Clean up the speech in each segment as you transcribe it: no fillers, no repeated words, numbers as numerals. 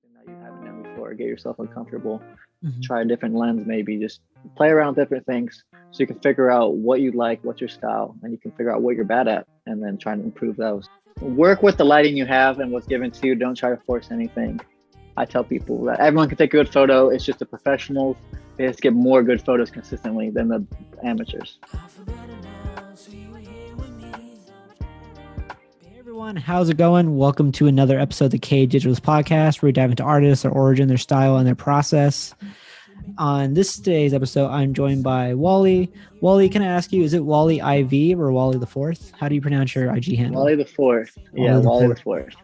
that you haven't done before. Get yourself uncomfortable. Mhm. Try a different lens, maybe. Just play around with different things so you can figure out what you like, what's your style, and you can figure out what you're bad at and then try to improve those. Work with the lighting you have and what's given to you. Don't try to force anything. I tell people that everyone can take a good photo. It's just the professionals. They just get more good photos consistently than the amateurs. Hey everyone, how's it going? Welcome to another episode of the KDigitals podcast, where we dive into artists, their origin, their style, and their process. On today's episode, I'm joined by Wally. Wally, can I ask you, is it Wally IV or Wally IV? How do you pronounce your IG handle? Wally IV. Yeah, Wally IV.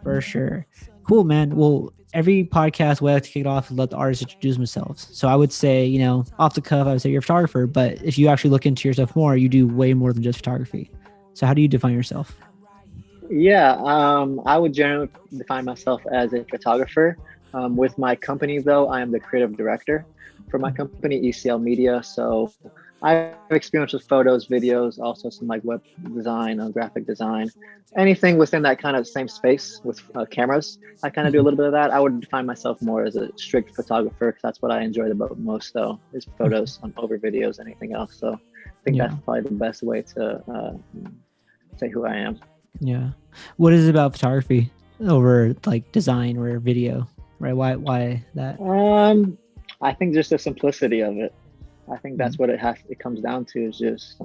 For sure. Cool, man. Well, every podcast way I like to kick it off is let the artists introduce themselves. So I would say, off the cuff, I would say you're a photographer, but if you actually look into yourself more, you do way more than just photography. So how do you define yourself? Yeah, I would generally define myself as a photographer. With my company, though, I am the creative director for my company, ECL Media. So I have experience with photos, videos, also some like web design, graphic design, anything within that kind of same space with cameras. I kind of do a little bit of that. I would define myself more as a strict photographer because that's what I enjoy the most, though, is photos over videos, anything else. So I think that's probably the best way to say who I am. Yeah. What is it about photography over like design or video, right? Why that? I think just the simplicity of it. I think that's what it comes down to is just,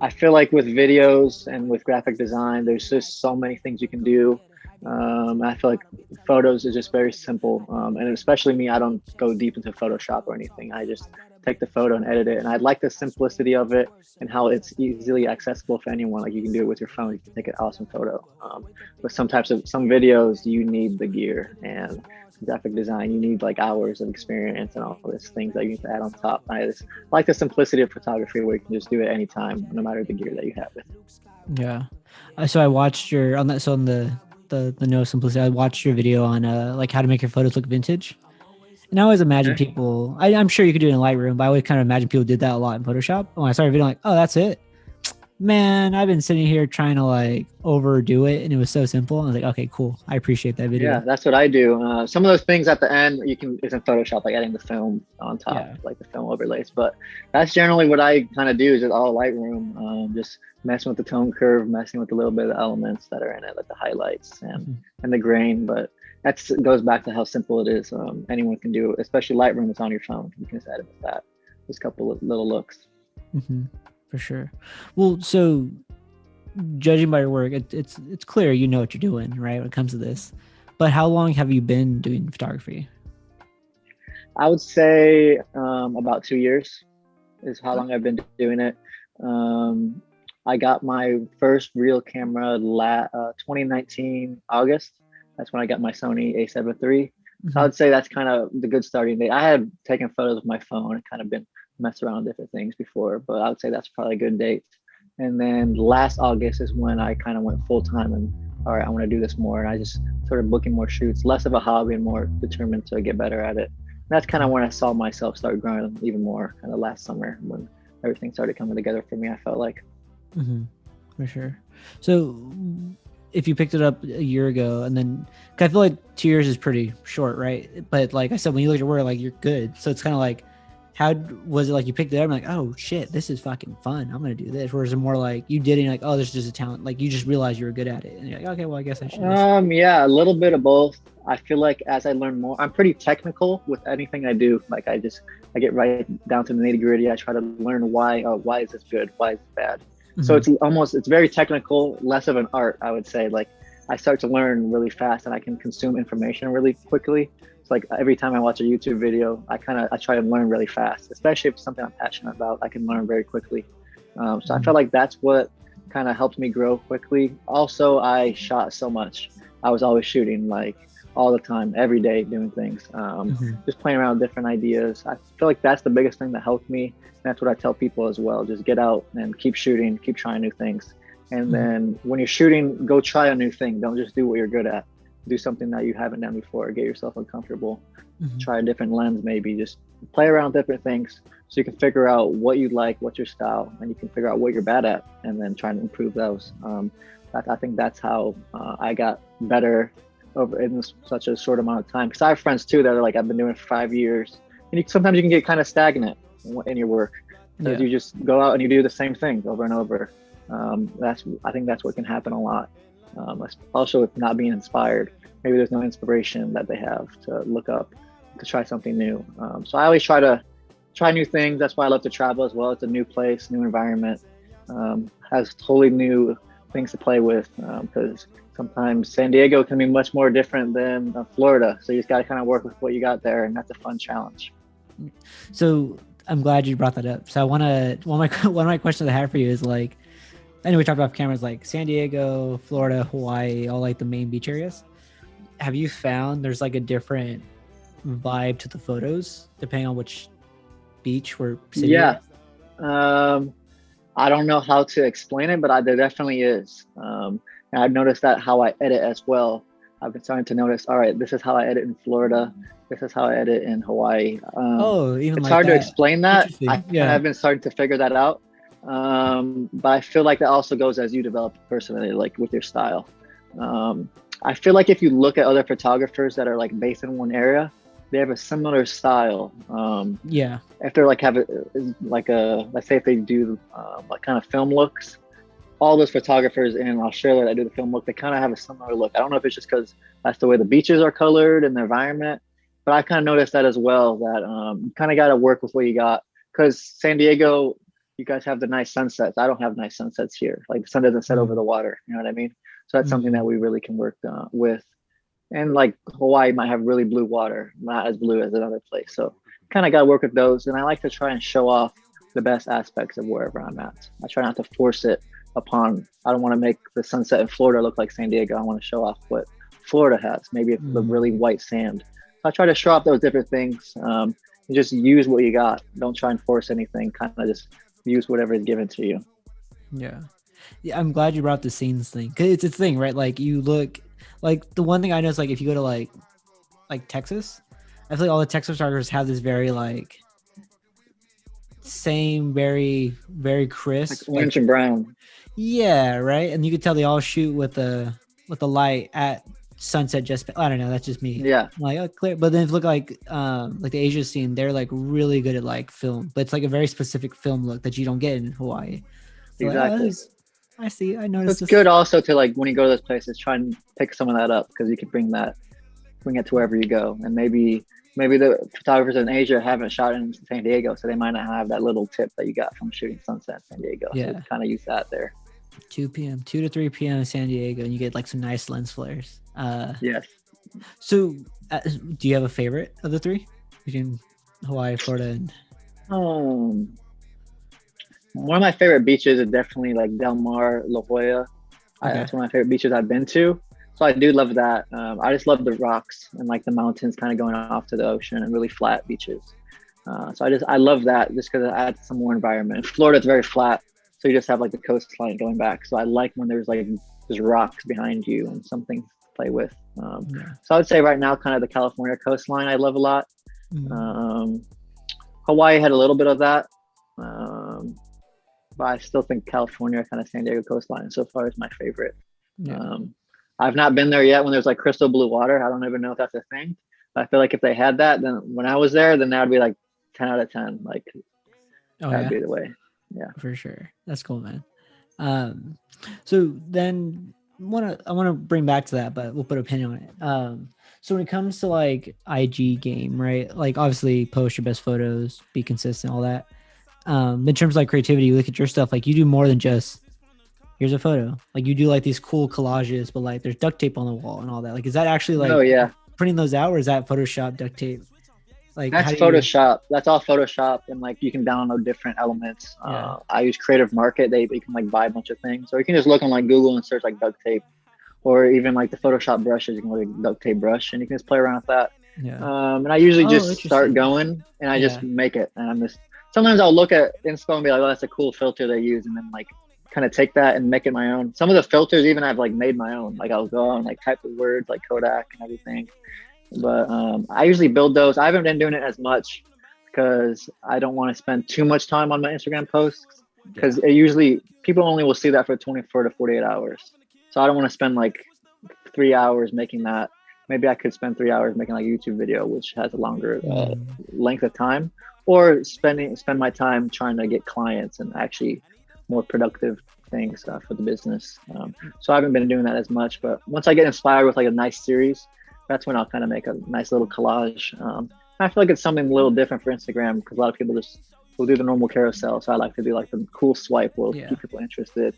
I feel like with videos and with graphic design, there's just so many things you can do. I feel like photos is just very simple. And especially me, I don't go deep into Photoshop or anything. I just take the photo and edit it. And I like the simplicity of it and how it's easily accessible for anyone. Like you can do it with your phone, you can take an awesome photo. But some videos, you need the gear, and graphic design, you need like hours of experience and all these things that you need to add on top. I just like the simplicity of photography where you can just do it anytime, no matter the gear that you have with. Yeah. So I watched your on that. So on the no simplicity, I watched your video on like how to make your photos look vintage. And I always imagine people, I'm sure you could do it in Lightroom, but I always kind of imagine people did that a lot in Photoshop. When I started a video, I'm like, oh, that's it. Man, I've been sitting here trying to like overdo it, and it was so simple. I was like, okay, cool. I appreciate that video. Yeah, that's what I do. Some of those things at the end is in Photoshop, like adding the film on top, like the film overlays. But that's generally what I kind of do is just all Lightroom, just messing with the tone curve, messing with a little bit of the elements that are in it, like the highlights and the grain. But it goes back to how simple it is. Anyone can do it, especially Lightroom. It's on your phone. You can just edit with that. Just a couple of little looks. Mm-hmm. For sure. Well, so judging by your work, it's clear you know what you're doing, right, when it comes to this. But how long have you been doing photography? I would say about 2 years is how long I've been doing it. I got my first real camera 2019 August. That's when I got my Sony A7 III. So I would say that's kind of the good starting date. I had taken photos with my phone and kind of been messed around with different things before, but I would say that's probably a good date. And then last August is when I kind of went full time and all right, I want to do this more. And I just started booking more shoots, less of a hobby and more determined to get better at it. And that's kind of when I saw myself start growing even more, kind of last summer when everything started coming together for me, I felt like. For sure. So if you picked it up a year ago, and then I feel like 2 years is pretty short, right? But like I said, when you look at your work, like you're good. So it's kind of like, how was it like you picked it up and like, oh shit, this is fucking fun, I'm gonna do this? Or is it more like you did it and like, oh, this is just a talent, like you just realized you were good at it and you're like, okay, well, I guess I should yeah, a little bit of both. I feel like as I learn more, I'm pretty technical with anything I do. Like I get right down to the nitty-gritty. I try to learn why is this good, why is it bad. So it's very technical, less of an art, I would say. Like I start to learn really fast and I can consume information really quickly. It's like every time I watch a YouTube video, I try to learn really fast, especially if it's something I'm passionate about. I can learn very quickly. So I feel like that's what kind of helped me grow quickly. Also, I shot so much. I was always shooting like all the time, every day, doing things, just playing around with different ideas. I feel like that's the biggest thing that helped me. And that's what I tell people as well. Just get out and keep shooting, keep trying new things. And then when you're shooting, go try a new thing. Don't just do what you're good at. Do something that you haven't done before. Get yourself uncomfortable. Try a different lens, maybe. Just play around with different things so you can figure out what you like, what's your style, and you can figure out what you're bad at and then try to improve those. I think that's how I got better over in such a short amount of time. Because I have friends too that are like, I've been doing it for 5 years, and sometimes you can get kind of stagnant in your work because you just go out and you do the same thing over and over. I think that's what can happen a lot. Also with not being inspired, maybe there's no inspiration that they have to look up to try something new. So I always try to try new things. That's why I love to travel as well. It's a new place, new environment, has totally new things to play with, because sometimes San Diego can be much more different than Florida. So you just got to kind of work with what you got there, and that's a fun challenge. So I'm glad you brought that up. So I want to, one of my questions I have for you is like, I know we talked off cameras, like San Diego, Florida, Hawaii, all like the main beach areas. Have you found there's like a different vibe to the photos depending on which beach or city? Yeah. I don't know how to explain it, but there definitely is. And I've noticed that how I edit as well. I've been starting to notice, all right, this is how I edit in Florida. This is how I edit in Hawaii. Even it's like hard that. to explain that. I've been starting to figure that out. But I feel like that also goes as you develop personally, like with your style. I feel like if you look at other photographers that are like based in one area, they have a similar style. If they're like let's say if they do like kind of film looks, all those photographers in Australia that do the film look, they kind of have a similar look. I don't know if it's just because that's the way the beaches are colored and the environment, but I kind of noticed that as well, that you kind of got to work with what you got. Because San Diego, you guys have the nice sunsets. I don't have nice sunsets here. Like the sun doesn't set over the water. You know what I mean? So that's something that we really can work with. And like Hawaii might have really blue water, not as blue as another place. So kind of got to work with those. And I like to try and show off the best aspects of wherever I'm at. I try not to force it upon. I don't want to make the sunset in Florida look like San Diego. I want to show off what Florida has. Maybe it's the really white sand. So I try to show off those different things. And just use what you got. Don't try and force anything. Kind of just use whatever is given to you. Yeah, I'm glad you brought the scenes thing, because it's a thing, right? Like you look, like the one thing I know is like if you go to like Texas, I feel like all the Texas photographers have this very like same, very very crisp, like orange and brown. Yeah, right. And you could tell they all shoot with the light at sunset. Just I don't know. That's just me. Yeah. I'm like, oh, clear. But then if you look like the Asia scene, they're like really good at like film, but it's like a very specific film look that you don't get in Hawaii. So exactly. Like, I see. I noticed. It's good also to like when you go to those places, try and pick some of that up, because you can bring it to wherever you go. And maybe the photographers in Asia haven't shot in San Diego, so they might not have that little tip that you got from shooting sunset in San Diego. Yeah. So kind of use that there. 2 to 3 p.m. in San Diego, and you get like some nice lens flares. Yes. So, do you have a favorite of the three between Hawaii, Florida, and? One of my favorite beaches is definitely like Del Mar, La Jolla. Okay. That's one of my favorite beaches I've been to. So I do love that. I just love the rocks and like the mountains kind of going off to the ocean and really flat beaches. So I love that just because it adds some more environment. In Florida, it's very flat. So you just have like the coastline going back. So I like when there's rocks behind you and something to play with. So I would say right now, kind of the California coastline I love a lot. Hawaii had a little bit of that. But I still think California, kind of San Diego coastline so far is my favorite. I've not been there yet when there's like crystal blue water. I don't even know if that's a thing. But I feel like if they had that, then when I was there, then that would be like 10 out of 10. Like that'd be the way. Yeah, for sure. That's cool, man. So then I want to bring back to that, but we'll put a pin on it. So when it comes to like IG game, right? Like obviously post your best photos, be consistent, all that. In terms of like creativity, you look at your stuff, like you do more than just here's a photo. Like you do like these cool collages, but like there's duct tape on the wall and all that. Like, is that actually like printing those out, or is that Photoshop duct tape? Like that's Photoshop. That's all Photoshop, and like you can download different elements. I use Creative Market. You can like buy a bunch of things, or you can just look on like Google and search like duct tape, or even like the Photoshop brushes. You can look at duct tape brush, and you can just play around with that. And I usually just start going, and I just make it. And I'm just sometimes I'll look at Inspo and be like, oh, that's a cool filter they use, and then like kind of take that and make it my own. Some of the filters even I've like made my own. Like I'll go and like type the words like Kodak and everything. But I usually build those. I haven't been doing it as much because I don't want to spend too much time on my Instagram posts, because usually people only will see that for 24 to 48 hours. So I don't want to spend like 3 hours making that. maybe I could spend 3 hours making like a YouTube video, which has a longer length of time, or spend my time trying to get clients and actually more productive things for the business. So I haven't been doing that as much, but once I get inspired with like a nice series, that's when I'll kind of make a nice little collage. I feel like it's something a little different for Instagram because a lot of people just will do the normal carousel. So I like to do like the cool swipe will keep people interested.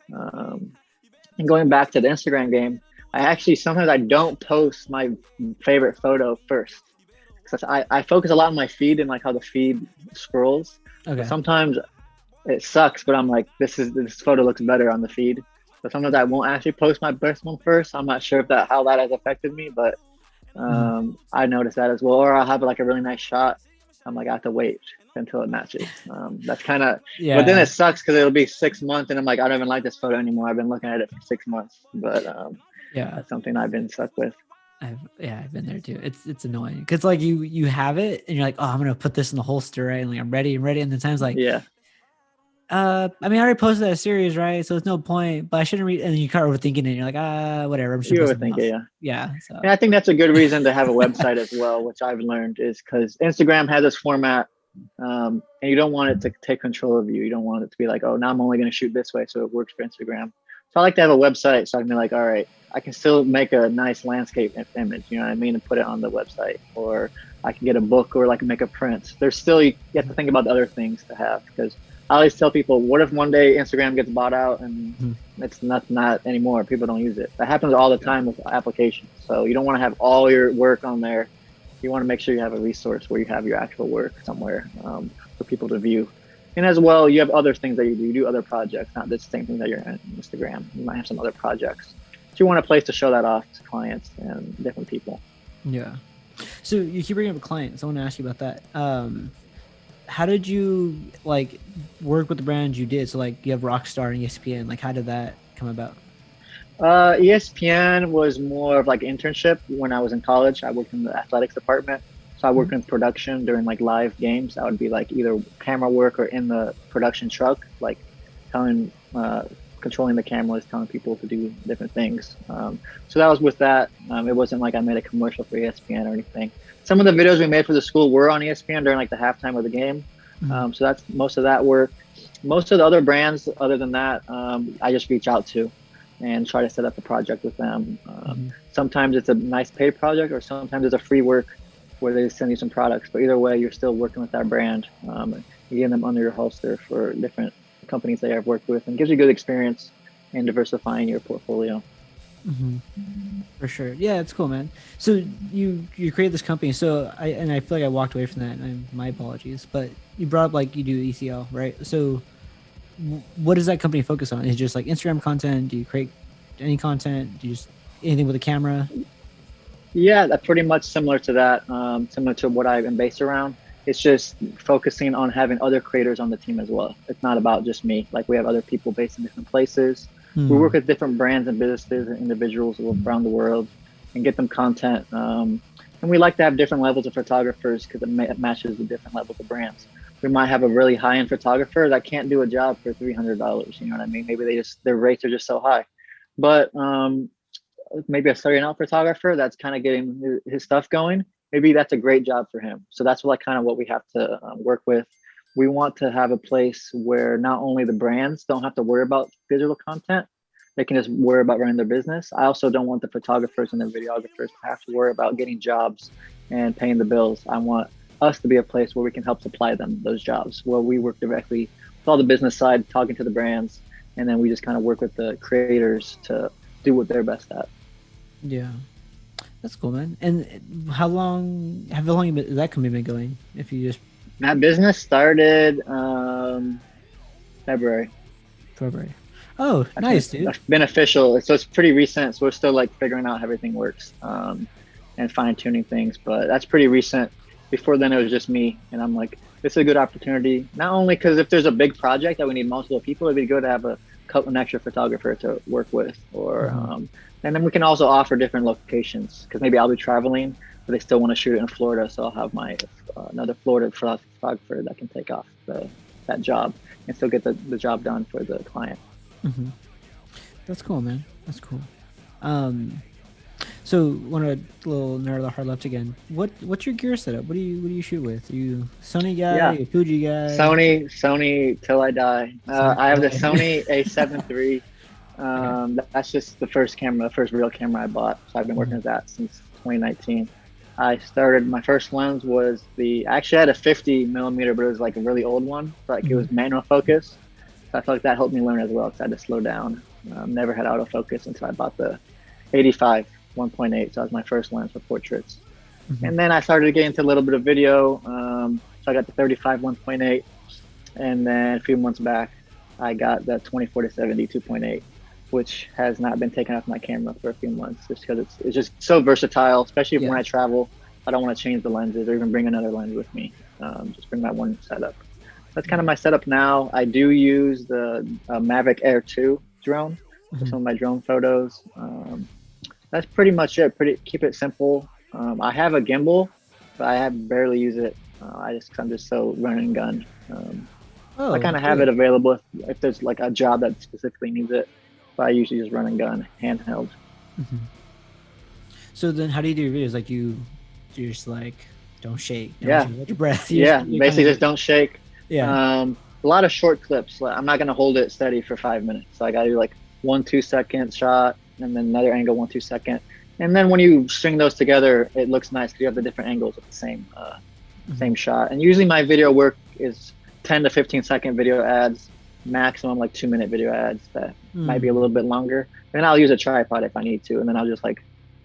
And going back to the Instagram game, sometimes I don't post my favorite photo first because I focus a lot on my feed and like how the feed scrolls. Okay. Sometimes it sucks, but I'm like, this photo looks better on the feed. So sometimes I won't actually post my best one first. I'm not sure how that has affected me, but I noticed that as well. Or I'll have like a really nice shot. I'm like, I have to wait until it matches. That's kind of, but then it sucks because it'll be 6 months and I'm like, I don't even like this photo anymore. I've been looking at it for 6 months, but that's something I've been stuck with. I've been there too. It's annoying because like you have it and you're like, oh, I'm gonna put this in the holster, right? And like I'm ready, and then times like, I mean, I already posted that series, right? So it's no point, but I shouldn't read. And then you start overthinking it. And you're like, whatever. I'm sure. Yeah. So. And I think that's a good reason to have a website as well, which I've learned is because Instagram has this format, and you don't want it to take control of you. You don't want it to be like, oh, now I'm only going to shoot this way, so it works for Instagram. So I like to have a website so I can be like, all right, I can still make a nice landscape image, you know what I mean, and put it on the website, or I can get a book or like make a print. There's still you have to think about the other things to have because. I always tell people, what if one day Instagram gets bought out and it's not anymore? People don't use it. That happens all the time with applications. So you don't want to have all your work on there. You want to make sure you have a resource where you have your actual work somewhere for people to view. And as well, you have other things that you do. You do other projects, not the same thing that you're on Instagram. You might have some other projects. So you want a place to show that off to clients and different people. Yeah. So you keep bringing up clients. I want to ask you about that. How did you like work with the brands you did? So like you have Rockstar and ESPN. Like how did that come about? ESPN was more of like internship when I was in college. I worked in the athletics department. So I worked in production during like live games. That would be like either camera work or in the production truck, like controlling the cameras, telling people to do different things. So that was with that. It wasn't like I made a commercial for ESPN or anything. Some of the videos we made for the school were on ESPN during like the halftime of the game. So that's most of that work. Most of the other brands, other than that, I just reach out to and try to set up a project with them. Sometimes it's a nice paid project or sometimes it's a free work where they send you some products. But either way, you're still working with that brand. You're getting them under your holster for different companies they have worked with and gives you good experience in diversifying your portfolio. For sure. Yeah, it's cool, man. So you created this company. So I feel like I walked away from that. And my apologies, but you brought up like you do ECL, right? So what does that company focus on? Is it just like Instagram content? Do you create any content? Do you just anything with a camera? Yeah, that's pretty much similar to that. Similar to what I've been based around. It's just focusing on having other creators on the team as well. It's not about just me. Like we have other people based in different places. We work with different brands and businesses and individuals around the world and get them content. And we like to have different levels of photographers because it matches the different levels of brands. We might have a really high-end photographer that can't do a job for $300. You know what I mean? Maybe their rates are just so high. But maybe a starting out photographer that's kind of getting his stuff going. Maybe that's a great job for him. So that's what we have to work with. We want to have a place where not only the brands don't have to worry about digital content, they can just worry about running their business. I also don't want the photographers and the videographers to have to worry about getting jobs and paying the bills. I want us to be a place where we can help supply them those jobs, where we work directly with all the business side, talking to the brands, and then we just kind of work with the creators to do what they're best at. Yeah. That's cool, man. And how long has that company been going? If you just that business started February. Oh, nice, dude. It's been official, so it's pretty recent. So we're still like figuring out how everything works and fine tuning things. But that's pretty recent. Before then, it was just me, and I'm like, this is a good opportunity. Not only because if there's a big project that we need multiple people, it'd be good to have an extra photographer to work with, or and then we can also offer different locations because maybe I'll be traveling, but they still want to shoot it in Florida, so I'll have my another Florida photographer that can take off that job and still get the job done for the client. That's cool, man. That's cool. So want to little narrow the hard left again. What's your gear setup? What do you shoot with? Are you Sony guy? Yeah, Are you Fuji guy? Sony till I die. Sony I have the guy? Sony A7 III. Okay. That's just the first camera, the first real camera I bought. So I've been working with that since 2019. I started, my first lens was I actually had a 50 millimeter, but it was like a really old one. So like it was manual focus. So I felt like that helped me learn as well because I had to slow down. Never had autofocus until I bought the 85 1.8. So that was my first lens for portraits. And then I started to get into a little bit of video. So I got the 35 1.8. And then a few months back, I got the 24 to 70 2.8, which has not been taken off my camera for a few months just because it's just so versatile, especially when I travel. I don't want to change the lenses or even bring another lens with me. Just bring that one setup. That's kind of my setup now. I do use the Mavic Air 2 drone for some of my drone photos. That's pretty much it. Keep it simple. I have a gimbal, but I barely use it. I'm just so run and gun. I kind of have it available if there's like a job that specifically needs it. But I usually just run and gun, handheld. So then, how do you do your videos? Like you're just like, don't shake. Don't hold your breath. Basically just don't shake. Yeah. A lot of short clips. I'm not gonna hold it steady for 5 minutes. So I gotta do like 1 2-second shot, and then another angle 1 2-second. And then when you string those together, it looks nice because you have the different angles of the same shot. And usually my video work is 10 to 15-second video ads, maximum like 2-minute video ads that might be a little bit longer. And I'll use a tripod if I need to, and then I'll just like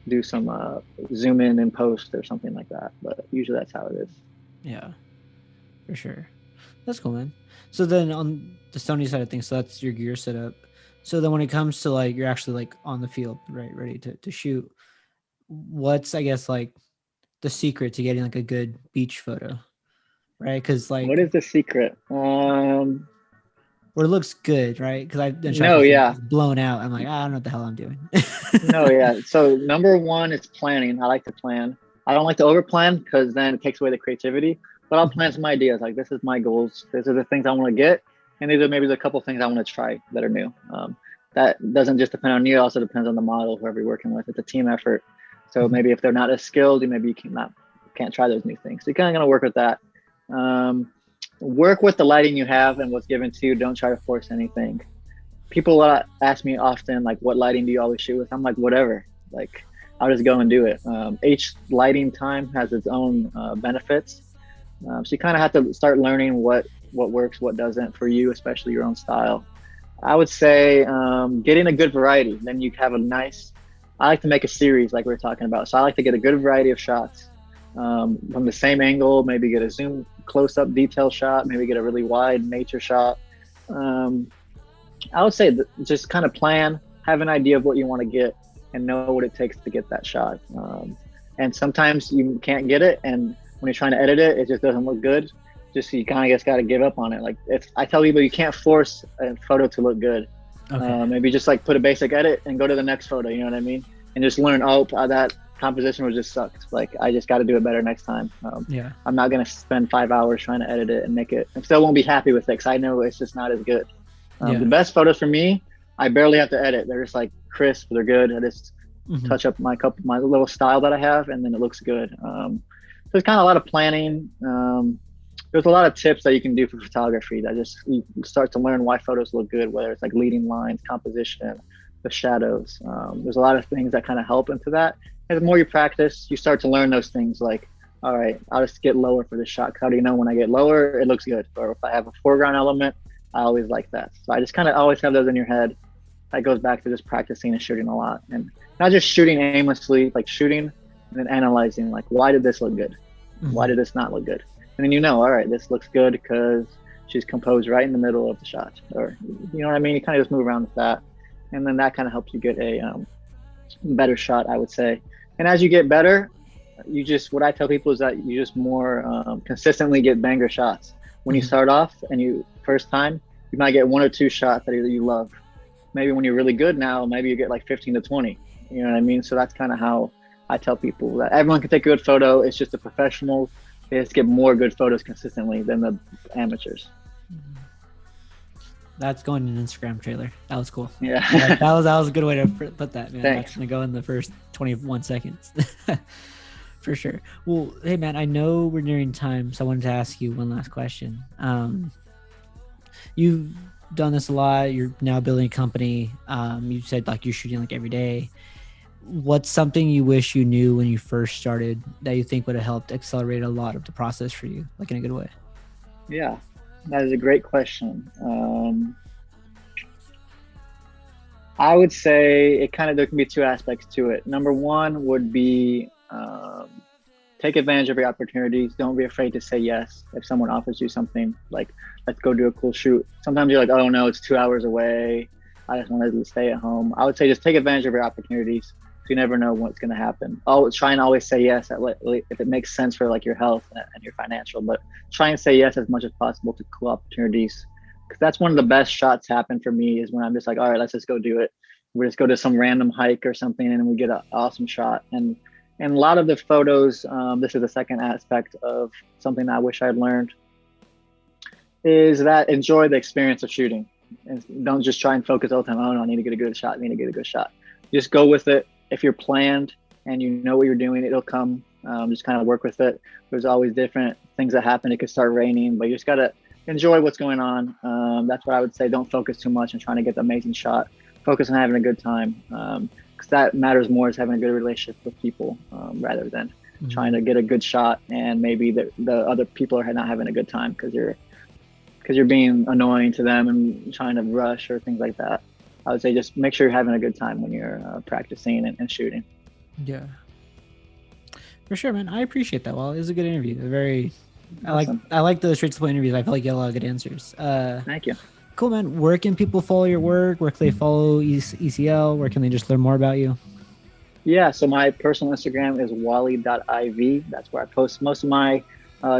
do some zoom in and post or something like that. But usually that's how it is. Yeah, for sure. That's cool, man. So then on the Sony side of things, so that's your gear setup. So then when it comes to like, you're actually like on the field, right, ready to shoot, what's, I guess, like the secret to getting like a good beach photo, right? Because like, what is the secret? where it looks good, right? Because I've been blown out. I'm like, I don't know what the hell I'm doing. So number one is planning. I like to plan. I don't like to over plan because then it takes away the creativity. But I'll plan some ideas. Like, this is my goals. These are the things I want to get, and these are maybe the couple things I want to try that are new. That doesn't just depend on you. It also depends on the model, whoever you're working with. It's a team effort. So maybe if they're not as skilled, maybe you can't try those new things. So you're kind of gonna work with that. Work with the lighting you have and what's given to you. Don't try to force anything. People ask me often, like, what lighting do you always shoot with? I'm like, whatever. Like, I'll just go and do it. Each lighting time has its own benefits. So you kind of have to start learning what works, what doesn't for you, especially your own style. I would say getting a good variety. Then you have I like to make a series like we were talking about. So I like to get a good variety of shots from the same angle, maybe get a zoom close-up detail shot, maybe get a really wide nature shot. I would say just kind of plan, have an idea of what you want to get, and know what it takes to get that shot. And sometimes you can't get it, and when you're trying to edit it, it just doesn't look good. You kind of just got to give up on it. Like, if I tell people, you can't force a photo to look good. Okay. Maybe just like put a basic edit and go to the next photo, you know what I mean? And just learn, that composition was just sucked. Like, I just got to do it better next time. I'm not going to spend 5 hours trying to edit it and make it. I still won't be happy with it because I know it's just not as good. The best photos for me, I barely have to edit. They're just like crisp. They're good. I just touch up my little style that I have, and then it looks good. So it's kind of a lot of planning. There's a lot of tips that you can do for photography that you start to learn why photos look good, whether it's like leading lines, composition, the shadows. There's a lot of things that kind of help into that. And the more you practice, you start to learn those things like, all right, I'll just get lower for this shot. How do you know when I get lower, it looks good? Or if I have a foreground element, I always like that. So I just kind of always have those in your head. That goes back to just practicing and shooting a lot. And not just shooting aimlessly, like shooting and then analyzing, like, why did this look good? Why did this not look good? And then all right, this looks good because she's composed right in the middle of the shot. Or, you know what I mean? You kind of just move around with that. And then that kind of helps you get a better shot, I would say. And as you get better, what I tell people is that you just more consistently get banger shots. When you start off and first time, you might get 1 or 2 shots that either you love. Maybe when you're really good now, maybe you get like 15 to 20. You know what I mean? So that's kind of how I tell people that everyone can take a good photo. It's just the professionals. They just get more good photos consistently than the amateurs. That's going in an Instagram trailer. That was cool. Yeah. That was a good way to put that, man. Thanks. That's gonna go in the first 21 seconds. For sure. Well, hey man, I know we're nearing time, so I wanted to ask you one last question. You've done this a lot. You're now building a company. You said like you're shooting like every day. What's something you wish you knew when you first started that you think would have helped accelerate a lot of the process for you, like in a good way? Yeah, that is a great question. I would say there can be two aspects to it. Number one would be take advantage of your opportunities. Don't be afraid to say yes if someone offers you something like, let's go do a cool shoot. Sometimes you're like, oh no, it's 2 hours away. I just wanted to stay at home. I would say just take advantage of your opportunities. So you never know what's going to happen. Try and always say yes if it makes sense for like your health and your financial, but try and say yes as much as possible to cool opportunities. Because that's one of the best shots happen for me is when I'm just like, all right, let's just go do it. We just go to some random hike or something and we get an awesome shot. And a lot of the photos, this is the second aspect of something I wish I'd learned, is that enjoy the experience of shooting. And don't just try and focus all the time, oh no, I need to get a good shot, Just go with it. If you're planned and you know what you're doing, it'll come. Just kind of work with it. There's always different things that happen. It could start raining, but you just got to enjoy what's going on. That's what I would say. Don't focus too much on trying to get the amazing shot. Focus on having a good time. Because that matters more, is having a good relationship with people rather than trying to get a good shot and maybe the other people are not having a good time because you're being annoying to them and trying to rush or things like that. I would say just make sure you're having a good time when you're practicing and shooting. Yeah, for sure, man. I appreciate that. Well, it was a good interview. Awesome. I like the straight to the point interviews. I feel like you had a lot of good answers. Thank you. Cool, man. Where can people follow your work? Where can they follow ECL? Where can they just learn more about you? Yeah, so my personal Instagram is Wally.iv. That's where I post most of my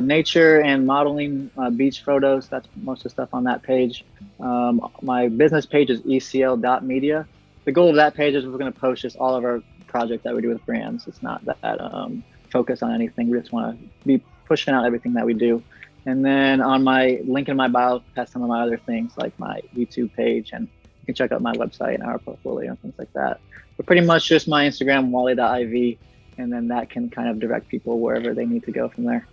nature and modeling beach photos. That's most of the stuff on that page. My business page is ecl.media. The goal of that page is we're going to post just all of our projects that we do with brands. It's not that focus on anything. We just want to be pushing out everything that we do. And then on my link in my bio has some of my other things like my YouTube page, and you can check out my website and our portfolio and things like that. But pretty much just my Instagram, Wally.iv, and then that can kind of direct people wherever they need to go from there.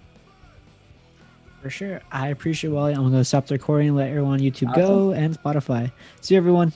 For sure. I appreciate it, Wally. I'm going to stop the recording and let everyone on YouTube go and Spotify. See you, everyone.